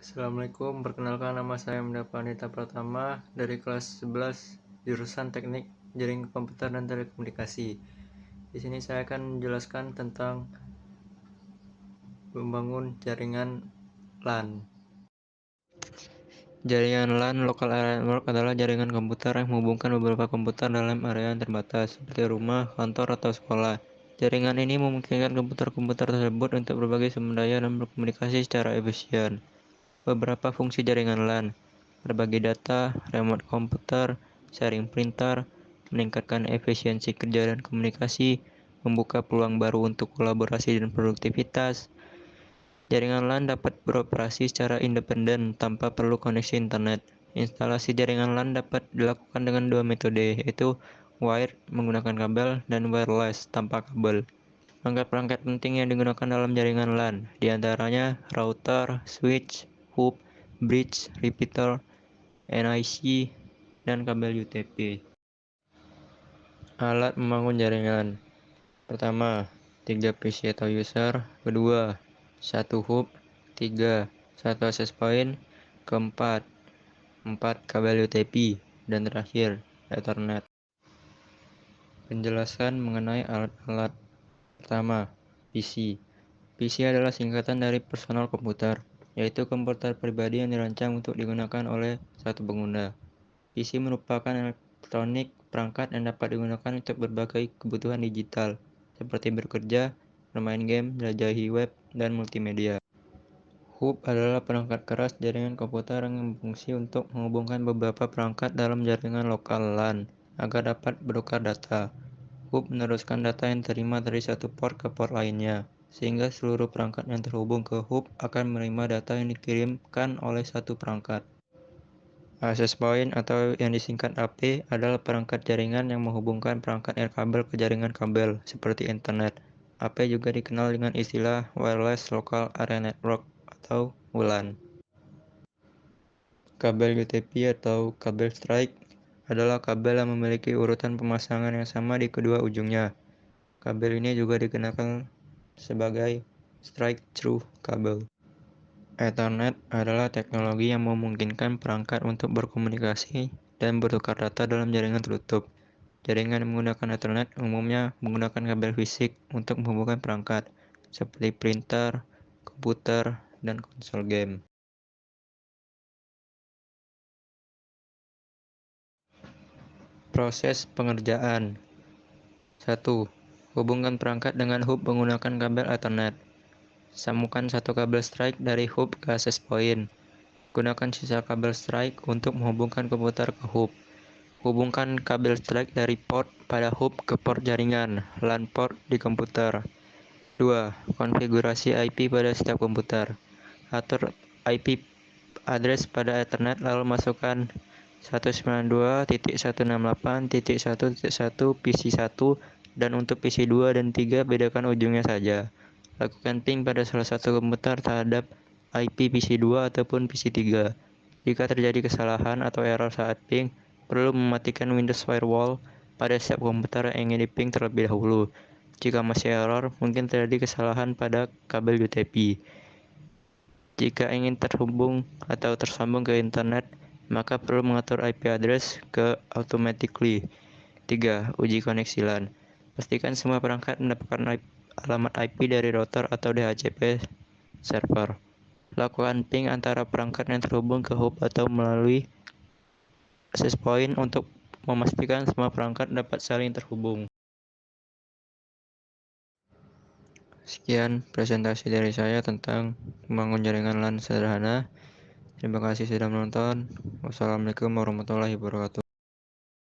Assalamualaikum, perkenalkan nama saya Mendapa Anita Pratama dari kelas 11 jurusan Teknik Jaringan Komputer dan Telekomunikasi. Di sini saya akan menjelaskan tentang membangun jaringan LAN. Jaringan LAN (Local Area Network) adalah jaringan komputer yang menghubungkan beberapa komputer dalam area yang terbatas, seperti rumah, kantor, atau sekolah. Jaringan ini memungkinkan komputer-komputer tersebut untuk berbagi sumber daya dan berkomunikasi secara efisien. Beberapa fungsi jaringan LAN: berbagi data, remote komputer, sharing printer, meningkatkan efisiensi kerja dan komunikasi, membuka peluang baru untuk kolaborasi dan produktivitas. Jaringan LAN dapat beroperasi secara independen tanpa perlu koneksi internet. Instalasi jaringan LAN dapat dilakukan dengan dua metode, yaitu wired menggunakan kabel dan wireless tanpa kabel. Perangkat-perangkat penting yang digunakan dalam jaringan LAN, diantaranya router, switch, hub, bridge, repeater, NIC, dan kabel UTP. Alat membangun jaringan. Pertama, 3 PC atau user. Kedua, 1 hub. 3, 1 access point. Keempat, 4 kabel UTP. Dan terakhir, Ethernet. Penjelasan mengenai alat-alat. Pertama, PC. PC adalah singkatan dari personal komputer, yaitu komputer pribadi yang dirancang untuk digunakan oleh satu pengguna. PC merupakan elektronik perangkat yang dapat digunakan untuk berbagai kebutuhan digital, seperti bekerja, bermain game, jelajahi web, dan multimedia. Hub adalah perangkat keras jaringan komputer yang berfungsi untuk menghubungkan beberapa perangkat dalam jaringan lokal LAN agar dapat bertukar data. Hub meneruskan data yang diterima dari satu port ke port lainnya, sehingga seluruh perangkat yang terhubung ke hub akan menerima data yang dikirimkan oleh satu perangkat. Access point atau yang disingkat AP adalah perangkat jaringan yang menghubungkan perangkat nirkabel ke jaringan kabel, seperti internet. AP juga dikenal dengan istilah Wireless Local Area Network atau WLAN. Kabel UTP atau kabel strike adalah kabel yang memiliki urutan pemasangan yang sama di kedua ujungnya. Kabel ini juga dikenal sebagai strike-through kabel. Ethernet adalah teknologi yang memungkinkan perangkat untuk berkomunikasi dan bertukar data dalam jaringan tertutup. Jaringan yang menggunakan Ethernet umumnya menggunakan kabel fisik untuk menghubungkan perangkat, seperti printer, komputer, dan konsol game. Proses pengerjaan. 1. Hubungkan perangkat dengan hub menggunakan kabel Ethernet. Sambungkan satu kabel strike dari hub ke access point. Gunakan sisa kabel strike untuk menghubungkan komputer ke hub. Hubungkan kabel strike dari port pada hub ke port jaringan LAN port di komputer. 2. Konfigurasi IP pada setiap komputer. Atur IP address pada Ethernet lalu masukkan 192.168.1.1 PC1 dan untuk PC2 dan 3 bedakan ujungnya saja. Lakukan ping pada salah satu komputer terhadap IP PC2 ataupun PC3. Jika terjadi kesalahan atau error saat ping, perlu mematikan Windows Firewall pada setiap komputer yang ingin di-ping terlebih dahulu. Jika masih error, mungkin terjadi kesalahan pada kabel UTP. Jika ingin terhubung atau tersambung ke internet, maka perlu mengatur IP address ke automatically. 3. Uji koneksi LAN. Pastikan semua perangkat mendapatkan alamat IP dari router atau DHCP server. Lakukan ping antara perangkat yang terhubung ke hub atau melalui access point untuk memastikan semua perangkat dapat saling terhubung. Sekian presentasi dari saya tentang membangun jaringan LAN sederhana. Terima kasih sudah menonton. Wassalamualaikum warahmatullahi wabarakatuh.